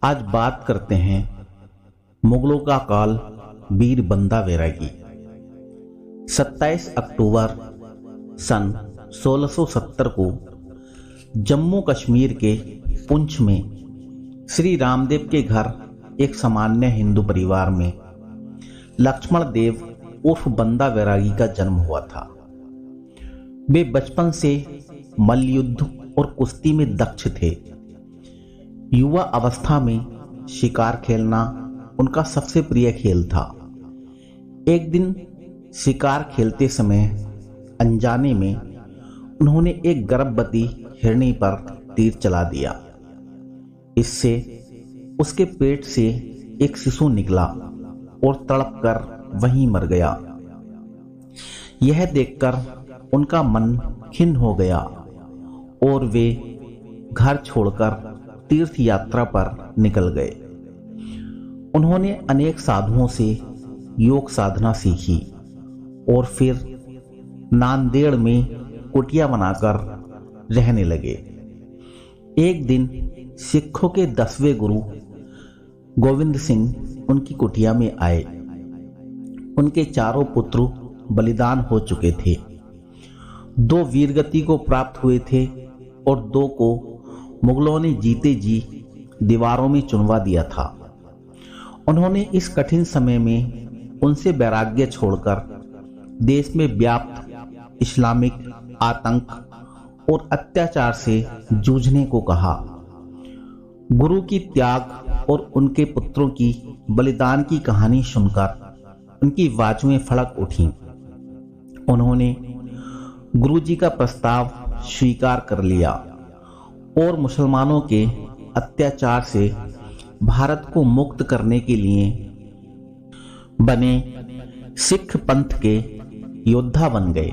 आज बात करते हैं मुगलों का काल वीर बंदा बैरागी। 27 अक्टूबर सन 1670 को जम्मू कश्मीर के पुंछ में श्री रामदेव के घर एक सामान्य हिंदू परिवार में लक्ष्मण देव उर्फ बंदा बैरागी का जन्म हुआ था। वे बचपन से मल्लयुद्ध और कुश्ती में दक्ष थे। युवा अवस्था में शिकार खेलना उनका सबसे प्रिय खेल था। एक दिन शिकार खेलते समय अनजाने में उन्होंने एक गर्भवती हिरनी पर तीर चला दिया। इससे उसके पेट से एक शिशु निकला और तड़पकर वहीं मर गया। यह देखकर उनका मन खिन्न हो गया और वे घर छोड़कर तीर्थ यात्रा पर निकल गए। उन्होंने अनेक साधुओं से योग साधना सीखी और फिर नांदेड़ में कुटिया बनाकर रहने लगे। एक दिन सिखों के 10वें गुरु गोविंद सिंह उनकी कुटिया में आए। उनके चारों पुत्र बलिदान हो चुके थे। 2 वीरगति को प्राप्त हुए थे और 2 को मुगलों ने जीते जी दीवारों में चुनवा दिया था। उन्होंने इस कठिन समय में उनसे वैराग्य छोड़कर देश में व्याप्त इस्लामिक आतंक और अत्याचार से जूझने को कहा। गुरु की त्याग और उनके पुत्रों की बलिदान की कहानी सुनकर उनकी बाजुएं फड़क उठीं। उन्होंने गुरुजी का प्रस्ताव स्वीकार कर लिया और मुसलमानों के अत्याचार से भारत को मुक्त करने के लिए बने सिख पंथ के योद्धा बन गए।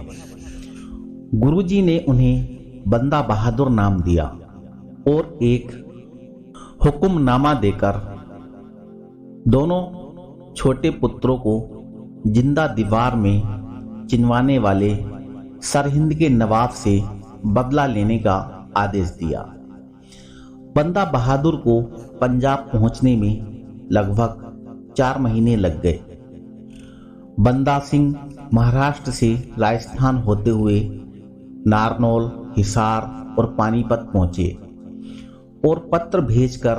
गुरुजी ने उन्हें बंदा बहादुर नाम दिया और एक हुक्मनामा देकर दोनों छोटे पुत्रों को जिंदा दीवार में चिनवाने वाले सरहिंद के नवाब से बदला लेने का आदेश दिया। बंदा बहादुर को पंजाब पहुंचने में लगभग 4 महीने लग गए। बंदा सिंह महाराष्ट्र से राजस्थान होते हुए नारनौल, हिसार और पानीपत पहुंचे और पत्र भेजकर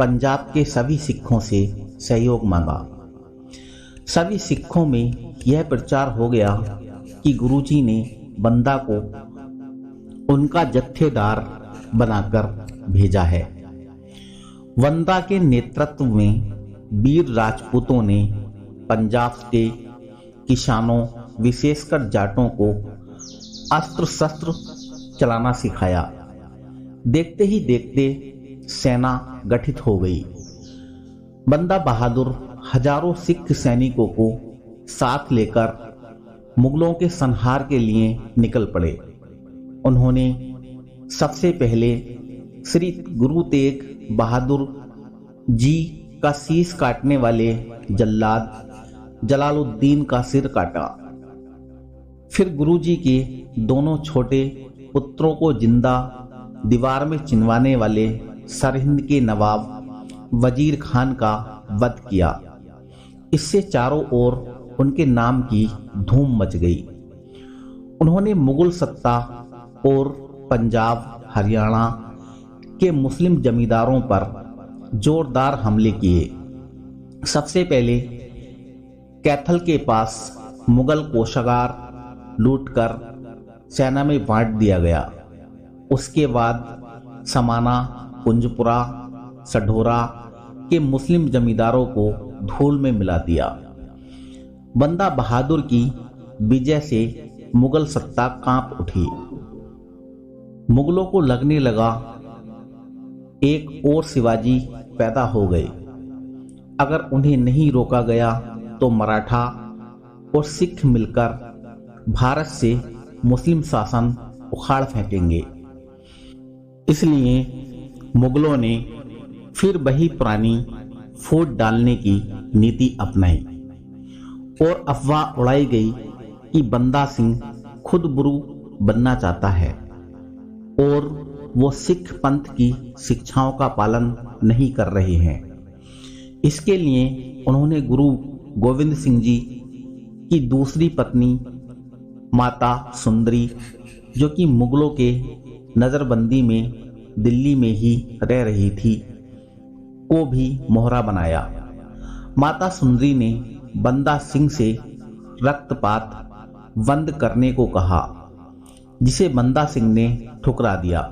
पंजाब के सभी सिखों से सहयोग मांगा। सभी सिखों में यह प्रचार हो गया कि गुरुजी ने बंदा को उनका जत्थेदार बनाकर भेजा है। बंदा के नेतृत्व में वीर राजपूतों ने पंजाब के किसानों विशेषकर जाटों को अस्त्र शस्त्र चलाना सिखाया। देखते ही देखते सेना गठित हो गई। बंदा बहादुर हजारों सिख सैनिकों को साथ लेकर मुगलों के संहार के लिए निकल पड़े। उन्होंने सबसे पहले श्री गुरु तेग बहादुर जी का शीश काटने वाले जल्लाद जलालुद्दीन का सिर काटा। फिर गुरुजी के दोनों छोटे पुत्रों को जिंदा दीवार में चिनवाने वाले सरहिंद के नवाब वजीर खान का वध किया। इससे चारों ओर उनके नाम की धूम मच गई। उन्होंने मुगल सत्ता और पंजाब, हरियाणा के मुस्लिम जमींदारों पर जोरदार हमले किए। सबसे पहले कैथल के पास मुगल कोषागार लूटकर सेना में बांट दिया गया। उसके बाद समाना, कुंजपुरा, सढोरा के मुस्लिम जमींदारों को धूल में मिला दिया। बंदा बहादुर की विजय से मुगल सत्ता कांप उठी। मुगलों को लगने लगा एक और शिवाजी पैदा हो गए। अगर उन्हें नहीं रोका गया तो मराठा और सिख मिलकर भारत से मुस्लिम शासन उखाड़ फेंकेंगे। इसलिए मुगलों ने फिर वही पुरानी फूट डालने की नीति अपनाई और अफवाह उड़ाई गई कि बंदा सिंह खुद गुरु बनना चाहता है और वो सिख पंथ की शिक्षाओं का पालन नहीं कर रहे हैं। इसके लिए उन्होंने गुरु गोविंद सिंह जी की दूसरी पत्नी माता सुंदरी, जो कि मुगलों के नज़रबंदी में दिल्ली में ही रह रही थी, को भी मोहरा बनाया। माता सुंदरी ने बंदा सिंह से रक्तपात बंद करने को कहा, जिसे बंदा सिंह ने ठुकरा दिया।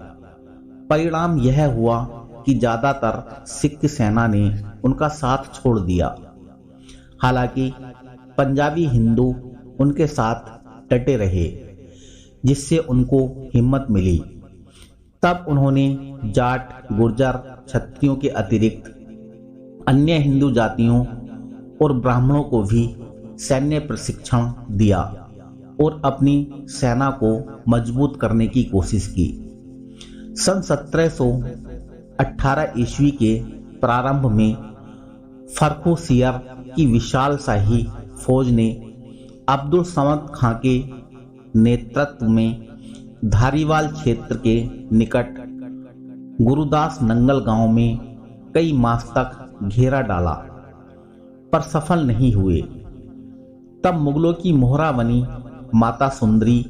परिणाम यह हुआ कि ज्यादातर सिख सेना ने उनका साथ छोड़ दिया। हालांकि पंजाबी हिंदू उनके साथ डटे रहे, जिससे उनको हिम्मत मिली। तब उन्होंने जाट, गुर्जर, क्षत्रियों के अतिरिक्त अन्य हिंदू जातियों और ब्राह्मणों को भी सैन्य प्रशिक्षण दिया और अपनी सेना को मजबूत करने की कोशिश की। सन 1718 ईस्वी के प्रारंभ में फर्रुखसियर की विशाल शाही फौज ने अब्दुल समद खां के नेतृत्व में धारीवाल क्षेत्र के निकट गुरुदास नंगल गांव में कई मास तक घेरा डाला, पर सफल नहीं हुए। तब मुगलों की मोहरा बनी माता सुंदरी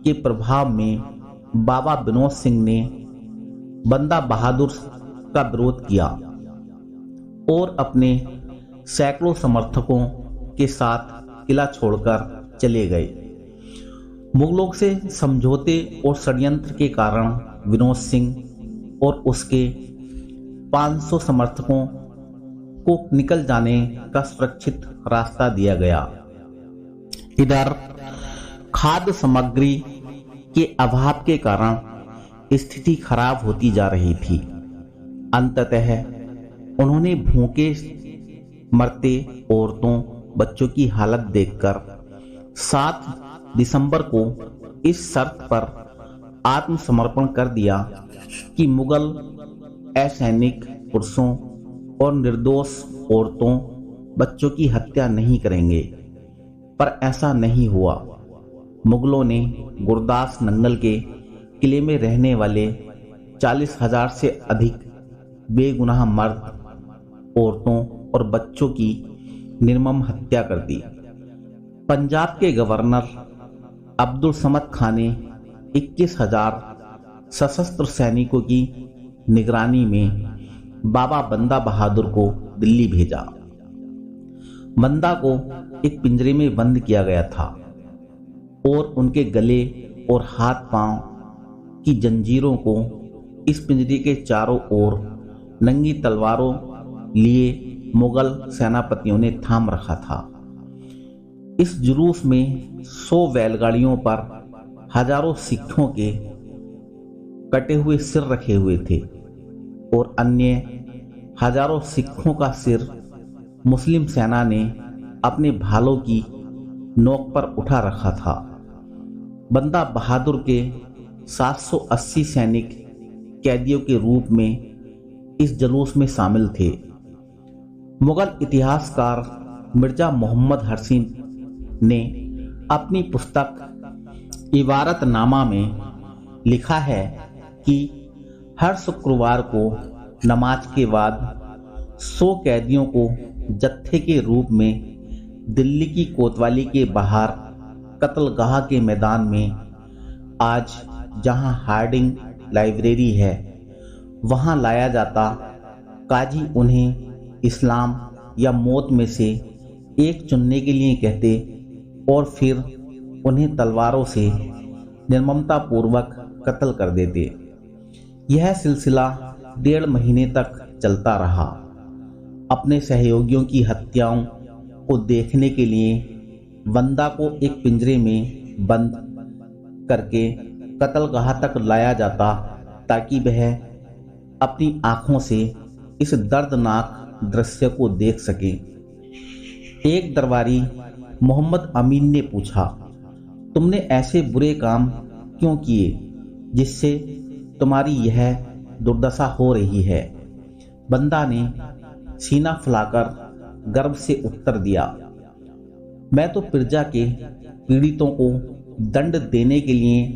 के प्रभाव में बाबा विनोद सिंह ने बंदा बहादुर का विरोध किया और अपने सैकड़ों समर्थकों के साथ किला छोड़कर चले गए। मुगलों से समझौते और षड्यंत्र के कारण विनोद सिंह और उसके 500 समर्थकों को निकल जाने का सुरक्षित रास्ता दिया गया। इधर खाद्य सामग्री के अभाव के कारण स्थिति खराब होती जा रही थी। अंततः उन्होंने भूखे मरते औरतों बच्चों की हालत देखकर 7 दिसंबर को इस शर्त पर आत्मसमर्पण कर दिया कि मुगल असैनिक पुरुषों और निर्दोष औरतों बच्चों की हत्या नहीं करेंगे। पर ऐसा नहीं हुआ। मुगलों ने गुरदास नंगल के किले में रहने वाले 40,000 से अधिक बेगुनाह मर्द, औरतों और बच्चों की निर्मम हत्या कर दी। पंजाब के गवर्नर अब्दुल समद खान ने 21,000 सशस्त्र सैनिकों की निगरानी में बाबा बंदा बहादुर को दिल्ली भेजा। बंदा को एक पिंजरे में बंद किया गया था और उनके गले और हाथ पांव की जंजीरों को इस पिंजरे के चारों ओर नंगी तलवारों लिए मुगल सेनापतियों ने थाम रखा था। इस जुलूस में 100 बैलगाड़ियों पर हजारों सिखों के कटे हुए सिर रखे हुए थे और अन्य हजारों सिखों का सिर मुस्लिम सेना ने अपने भालों की नोक पर उठा रखा था। बंदा बहादुर के 780 सैनिक कैदियों के रूप में इस जुलूस में शामिल थे। मुगल इतिहासकार मिर्जा मोहम्मद हर्षी ने अपनी पुस्तक इबारतनामा में लिखा है कि हर शुक्रवार को नमाज के बाद 100 कैदियों को जत्थे के रूप में दिल्ली की कोतवाली के बाहर कत्लगाह के मैदान में, आज जहां हार्डिंग लाइब्रेरी है, वहां लाया जाता। काजी उन्हें इस्लाम या मौत में से एक चुनने के लिए कहते और फिर उन्हें तलवारों से निर्ममता पूर्वक कत्ल कर देते। यह सिलसिला 1.5 महीने तक चलता रहा। अपने सहयोगियों की हत्याओं को देखने के लिए बंदा को एक पिंजरे में बंद करके कत्लगाह तक लाया जाता ताकि वह अपनी आंखों से इस दर्दनाक दृश्य को देख सके। एक दरबारी मोहम्मद अमीन ने पूछा, तुमने ऐसे बुरे काम क्यों किए जिससे तुम्हारी यह दुर्दशा हो रही है? बंदा ने सीना फुलाकर गर्व से उत्तर दिया, मैं तो प्रजा के पीड़ितों को दंड देने के लिए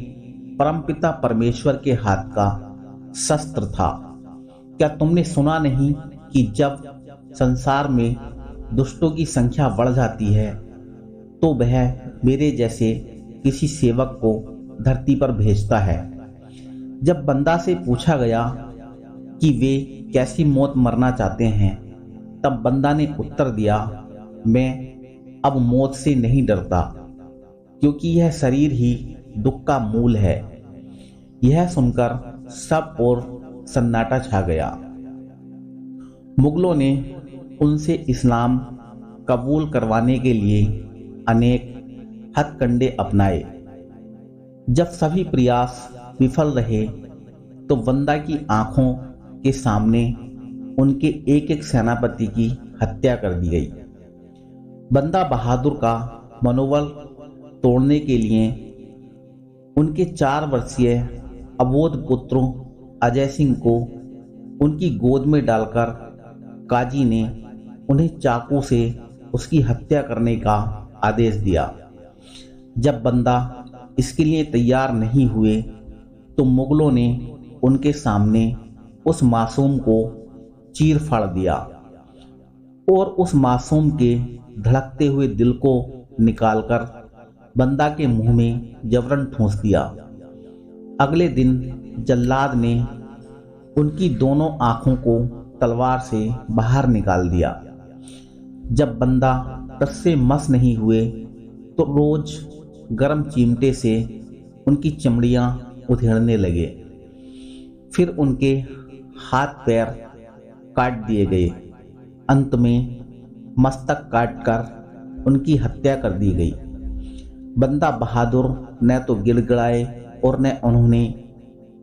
परमपिता परमेश्वर के हाथ का शस्त्र था। क्या तुमने सुना नहीं कि जब संसार में दुष्टों की संख्या बढ़ जाती है तो वह मेरे जैसे किसी सेवक को धरती पर भेजता है। जब बंदा से पूछा गया कि वे कैसी मौत मरना चाहते हैं, तब बंदा ने उत्तर दिया, मैं अब मौत से नहीं डरता, क्योंकि यह शरीर ही दुख का मूल है। यह सुनकर सब और सन्नाटा छा गया। मुगलों ने उनसे इस्लाम कबूल करवाने के लिए अनेक हथकंडे अपनाए। जब सभी प्रयास विफल रहे तो बंदा की आंखों के सामने उनके एक एक सेनापति की हत्या कर दी गई। बंदा बहादुर का मनोबल तोड़ने के लिए उनके 4 वर्षीय अबोध पुत्रों अजय सिंह को उनकी गोद में डालकर काजी ने उन्हें चाकू से उसकी हत्या करने का आदेश दिया। जब बंदा इसके लिए तैयार नहीं हुए तो मुगलों ने उनके सामने उस मासूम को चीर फाड़ दिया और उस मासूम के धड़कते हुए दिल को निकालकर बंदा के मुंह में जबरन ठूंस दिया। अगले दिन जल्लाद ने उनकी दोनों आंखों को तलवार से बाहर निकाल दिया। जब बंदा टस से मस नहीं हुए तो रोज गर्म चिमटे से उनकी चमड़ियां उधेड़ने लगे। फिर उनके हाथ पैर काट दिए गए। अंत में मस्तक काटकर उनकी हत्या कर दी गई। बंदा बहादुर न तो गिड़गिड़ाए और न उन्होंने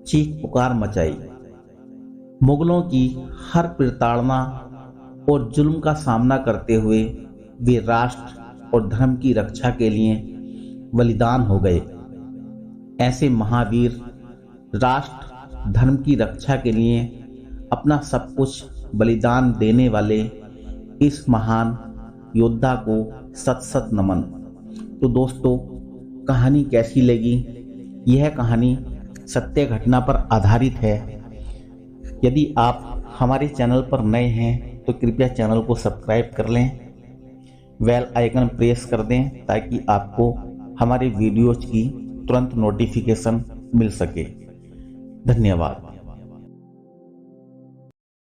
चीख पुकार मचाई। मुगलों की हर प्रताड़ना और जुल्म का सामना करते हुए वे राष्ट्र और धर्म की रक्षा के लिए बलिदान हो गए। ऐसे महावीर राष्ट्र धर्म की रक्षा के लिए अपना सब कुछ बलिदान देने वाले इस महान योद्धा को सत सत नमन। तो दोस्तों, कहानी कैसी लगी? यह कहानी सत्य घटना पर आधारित है। यदि आप हमारे चैनल पर नए हैं तो कृपया चैनल को सब्सक्राइब कर लें, बेल आइकन प्रेस कर दें ताकि आपको हमारे वीडियोज की तुरंत नोटिफिकेशन मिल सके। धन्यवाद।